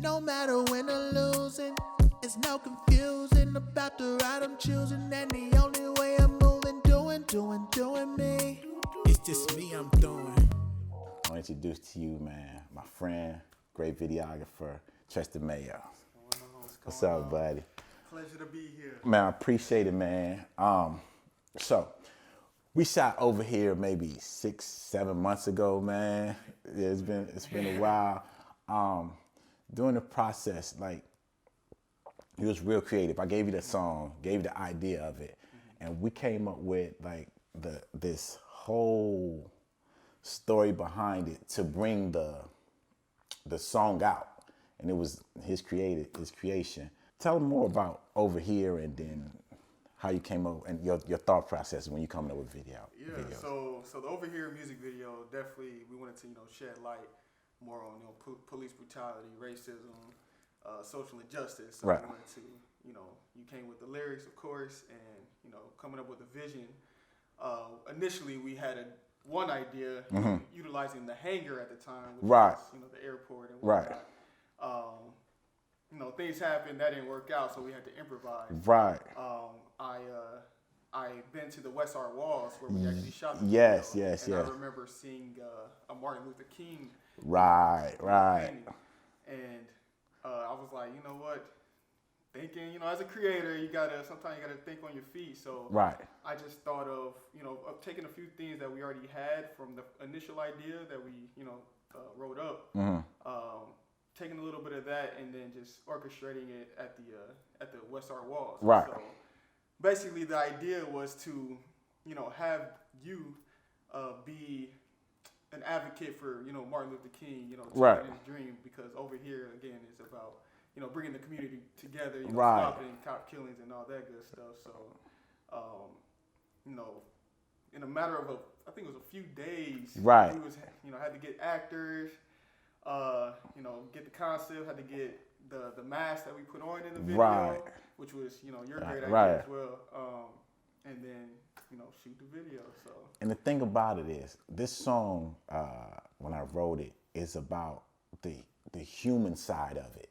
No matter win or losing, it's no confusing about the ride I'm choosing, and the only way I'm moving, doing me. It's just me I'm doing. I'll introduce to you, man, my friend, great videographer, Tristan Mayo. What's up, buddy? Pleasure to be here. Man, I appreciate it, man. So we shot over here maybe 6-7 months ago, man. It's been a while. During the process, like, it was real creative. I gave you the song, gave you the idea of it, and we came up with like this whole story behind it to bring the song out, and it was his creation. Tell them more about Over Here, and then how you came up and your thought process when you coming up with videos. So the Over Here music video, definitely we wanted to shed light more on police brutality, racism, social injustice. So right. We wanted to you came with the lyrics, of course, and coming up with a vision. Initially, we had one idea utilizing the hangar at the time, which right. was the airport and whatnot. Right. Things happened that didn't work out, so we had to improvise. Right. I been to the West Side Walls where we actually shot the yes, video. Yes. I remember seeing a Martin Luther King. Right. And I was like, you know what? Thinking, as a creator, sometimes you gotta think on your feet. So right. I just thought of taking a few things that we already had from the initial idea that we wrote up. Taking a little bit of that and then just orchestrating it at the West Side Walls. Right. So basically, the idea was to, have you be an advocate for, Martin Luther King, right. his dream, because Over Here again is about, bringing the community together, right. stopping cop killings and all that good stuff. So, in a matter of I think it was a few days, right. we was, had to get actors. Get the concept, had to get the mask that we put on in the video, right. which was, your great idea right. as well. And then, shoot the video. So. And the thing about it is, this song, when I wrote it, is about the human side of it,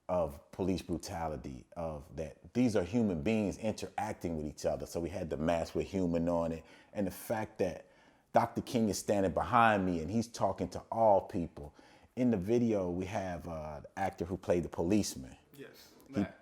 of police brutality, of that these are human beings interacting with each other. So we had the mask with human on it, and the fact that Dr. King is standing behind me and he's talking to all people. In the video, we have the actor who played the policeman. Yes, Matt.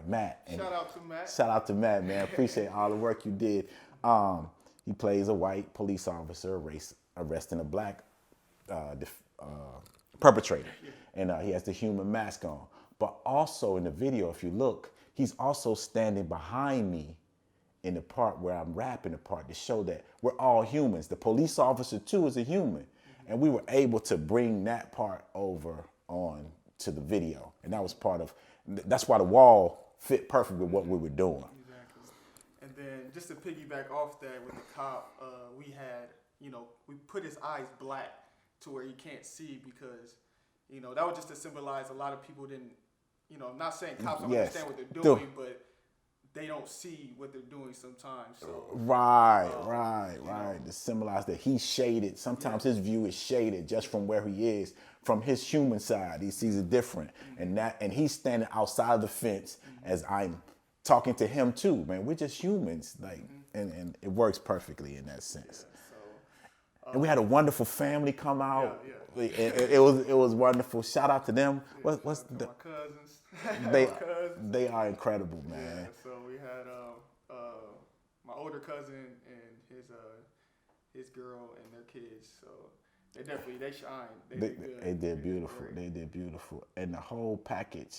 Matt. And shout out to Matt. Shout out to Matt, man. Appreciate all the work you did. He plays a white police officer arresting a black perpetrator. And he has the human mask on. But also in the video, if you look, he's also standing behind me in the part where I'm rapping the part to show that we're all humans. The police officer too is a human. And we were able to bring that part over on to the video. And that was that's why the wall fit perfect with what we were doing. Exactly. And then just to piggyback off that with the cop, we had, we put his eyes black to where he can't see because, that was just to symbolize a lot of people didn't, I'm not saying cops don't understand what they're doing, but they don't see what they're doing sometimes. So right. To symbolize that he's shaded. Sometimes his view is shaded just from where he is. From his human side, he sees it different. And he's standing outside of the fence as I'm talking to him too, man. We're just humans, like, and it works perfectly in that sense. Yeah, and we had a wonderful family come out. Yeah. It was wonderful. Shout out to them. Yeah, what's the my cousins? They are incredible, man. Yeah, so we had my older cousin and his girl and their kids. So they shine. They did beautiful. Great. They did beautiful, and the whole package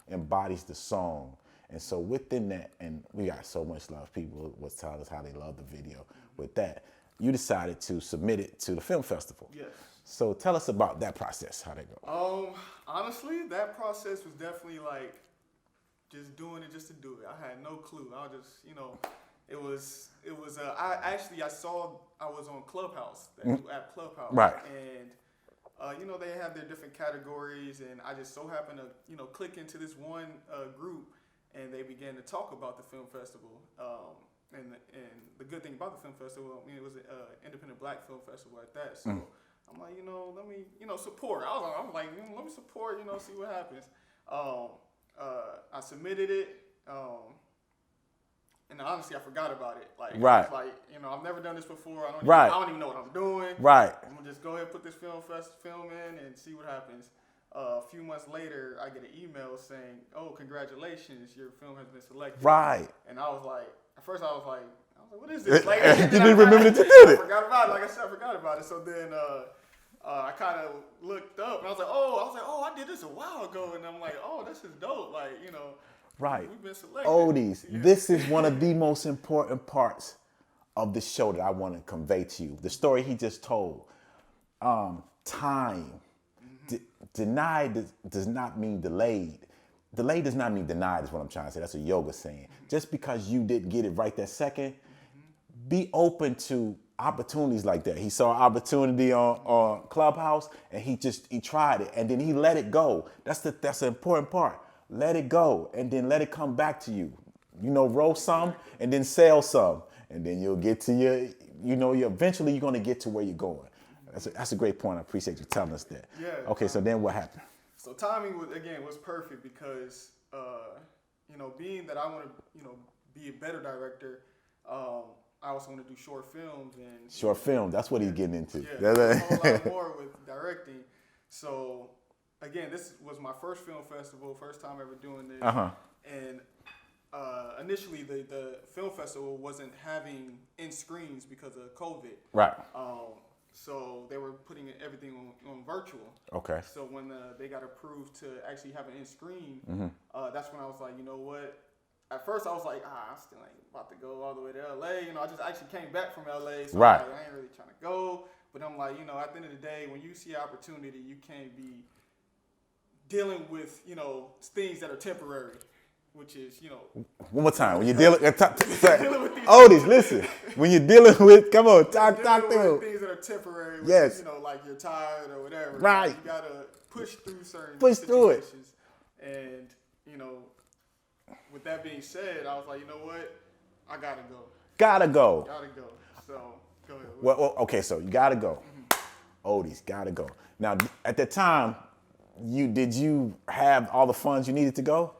embodies the song. And so within that, and we got so much love. People was telling us how they love the video. With that, you decided to submit it to the film festival. Yes. So tell us about that process, how that go. Honestly, that process was definitely like just doing it just to do it. I had no clue. I was just, it was. I was on Clubhouse at Clubhouse, right? And they have their different categories, and I just so happened to click into this one group, and they began to talk about the film festival. And the good thing about the film festival, it was an independent black film festival at that. So I'm like, let me, support. I'm like, let me support, see what happens. I submitted it, and honestly, I forgot about it. Like, right. Like, I've never done this before. I don't even know what I'm doing. Right. I'm gonna just go ahead and put this film in and see what happens. A few months later, I get an email saying, "Oh, congratulations, your film has been selected." Right. And I was like, at first, I was like, what is this? Like, you didn't remember that you did it. I forgot about it. Like I said, I forgot about it. So then I kind of looked up, and I was like, oh, I did this a while ago. And I'm like, oh, this is dope. Like, right. We've been selected. Oldies, this is one of the most important parts of the show that I want to convey to you. The story he just told. Time. Denied does not mean delayed. Delayed does not mean denied is what I'm trying to say. That's a yoga saying. Just because you didn't get it right that second, be open to opportunities like that. He saw an opportunity on Clubhouse and he tried it and then he let it go. That's the important part. Let it go and then let it come back to you. Roll some and then sell some. And then you'll get to eventually you're going to get to where you're going. That's a great point. I appreciate you telling us that. Yeah. Okay, so then what happened? So timing was perfect because, being that I want to, be a better director, I also want to do short films and short film. That's what he's getting into. Yeah, a whole lot more with directing. So again, this was my first film festival, first time ever doing this. And initially, the film festival wasn't having in screens because of COVID. Right. So they were putting everything on virtual. Okay. So when they got approved to actually have an in screen, that's when I was like, you know what? At first I was like, I still ain't about to go all the way to LA. I just actually came back from LA, so right. I ain't really trying to go. But I'm like, at the end of the day, when you see an opportunity, you can't be dealing with, things that are temporary. Which is, one more time. When you're dealing with Oldies, listen. When you're dealing with, come on, talk through. Things that are temporary. Yes. Is, like you're tired or whatever. Right. You gotta push through certain situations. Through it. And with that being said, I was like, you know what? I gotta go. Gotta go. So go ahead. Well, okay, so you gotta go. Oldies, gotta go. Now, at the time, did you have all the funds you needed to go?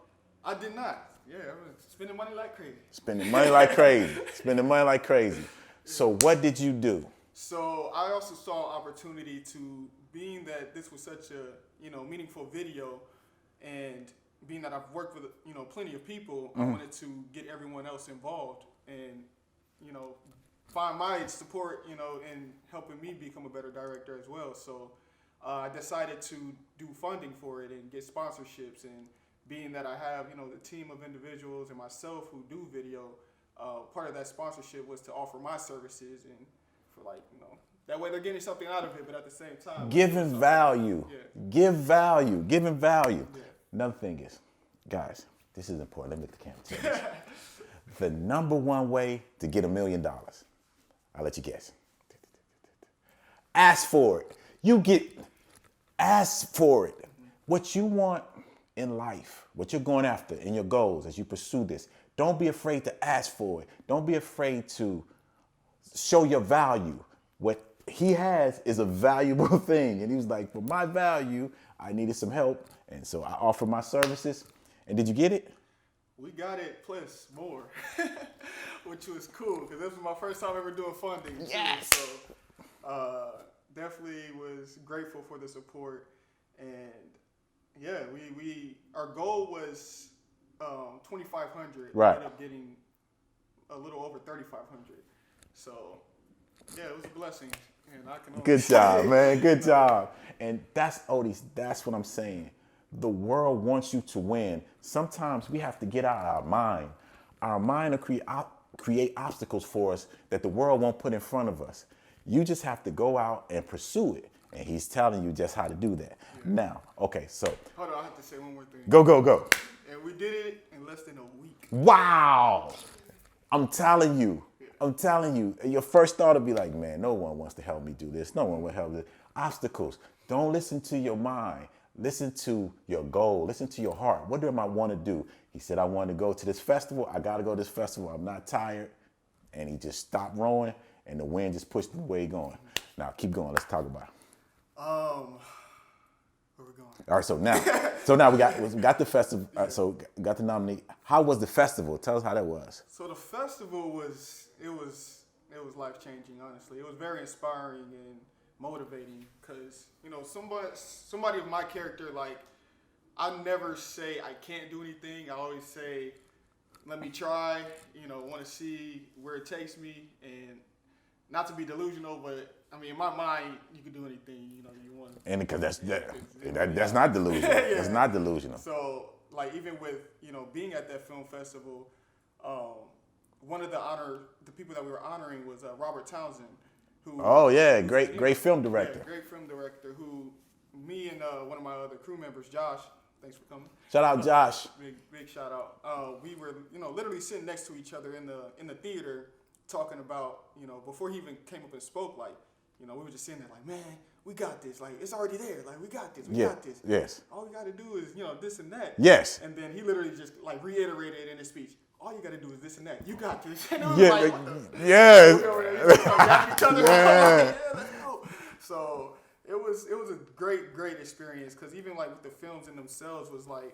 I did not. Yeah, I was spending money like crazy. Spending money like crazy. So what did you do? So I also saw opportunity to, being that this was such a meaningful video, and being that I've worked with plenty of people, I wanted to get everyone else involved and find my support in helping me become a better director as well. So I decided to do funding for it and get sponsorships, and being that I have, the team of individuals and myself who do video, part of that sponsorship was to offer my services and for that way they're getting something out of it, but at the same time. Giving value. Yeah. Giving value. Yeah. Another thing is, guys, this is important. Let me look at the camera. The number one way to get $1 million, I'll let you guess. Ask for it. Ask for it. What you want in life, what you're going after in your goals as you pursue this, don't be afraid to ask for it. Don't be afraid to show your value. What he has is a valuable thing. And he was like, for my value, I needed some help. And so I offered my services. And did you get it? We got it plus more, which was cool because this was my first time ever doing funding. Yes. Too, so definitely was grateful for the support. And yeah, our goal was 2,500. Right. We ended up getting a little over 3,500. So yeah, it was a blessing. And I can only Good job, man. Good job. And that's what I'm saying. The world wants you to win. Sometimes we have to get out of our mind. Our mind will create obstacles for us that the world won't put in front of us. You just have to go out and pursue it. And he's telling you just how to do that. Yeah. Now, okay, so. Hold on, I have to say one more thing. Go. And we did it in less than a week. Wow. I'm telling you. Your first thought would be like, man, no one wants to help me do this. No one will help me. Obstacles. Don't listen to your mind. Listen to your goal. Listen to your heart. What do I want to do? He said, I want to go to this festival. I got to go to this festival. I'm not tired. And he just stopped rowing, and the wind just pushed him where he's going. Now, keep going. Let's talk about it. Where we going? All right, so now we got the festival. So got the nominee. How was the festival? Tell us how that was. So the festival was life changing. Honestly, it was very inspiring and motivating because somebody of my character, like, I never say I can't do anything. I always say, let me try. Want to see where it takes me, and not to be delusional, but I mean, in my mind, you can do anything you want. And because that's not delusional. Yeah. That's not delusional. So, like, even with being at that film festival, one of the people that we were honoring was Robert Townsend, who. Oh yeah, great film director. Yeah, great film director. Who, me and one of my other crew members, Josh. Thanks for coming. Shout out Josh. Big shout out. We were literally sitting next to each other in the theater talking about before he even came up and spoke, like. We were just sitting there like, man, we got this. Like, it's already there. Like, we got this. We got this. Yes. All we got to do is, this and that. Yes. And then he literally just, like, reiterated in his speech, all you got to do is this and that. You got this. And Yeah. like, Yes. let's go. So it was a great experience because even, like, with the films in themselves was like,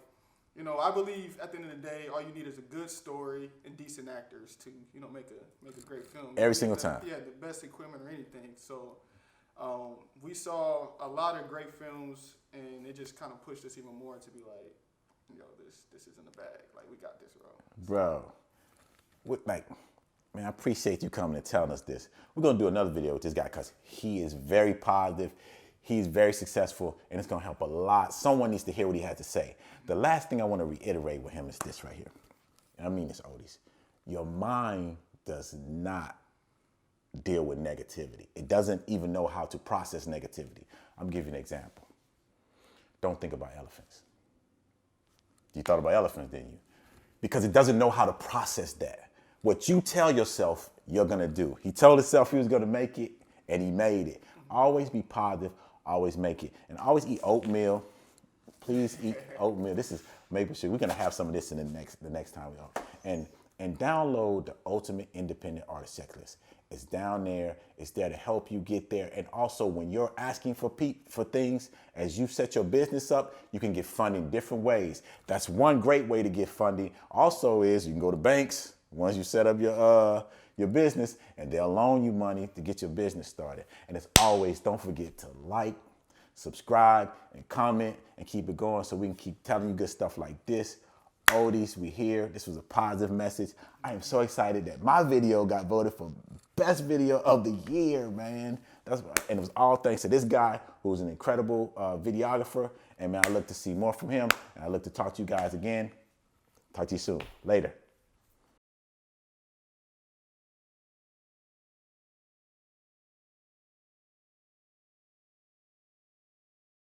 I believe at the end of the day, all you need is a good story and decent actors to, make a great film. Every single time. Yeah, the best equipment or anything. So we saw a lot of great films, and it just kind of pushed us even more to be like, this is in the bag. Like, we got this, bro. Man, I appreciate you coming and telling us this. We're gonna do another video with this guy because he is very positive. He's very successful, and it's gonna help a lot. Someone needs to hear what he has to say. The last thing I want to reiterate with him is this right here. And I mean this, Otis. Your mind does not deal with negativity. It doesn't even know how to process negativity. I'm giving you an example. Don't think about elephants. You thought about elephants, didn't you? Because it doesn't know how to process that. What you tell yourself, you're gonna do. He told himself he was gonna make it, and he made it. Always be positive. Always make it. And always eat oatmeal. Please eat oatmeal. This is maple sugar. We're gonna have some of this in the next time we are. And download the Ultimate Independent Artist Checklist. It's down there. It's there to help you get there. And also, when you're asking for things, as you set your business up, you can get funding different ways. That's one great way to get funding. Also, is you can go to banks once you set up your business, and they'll loan you money to get your business started. And as always, don't forget to like, subscribe, and comment, and keep it going so we can keep telling you good stuff like this. Otis, we here. This was a positive message. I am so excited that my video got voted for best video of the year, man. And it was all thanks to this guy who's an incredible videographer. And man, I look to see more from him, and I look to talk to you guys again. Talk to you soon. Later.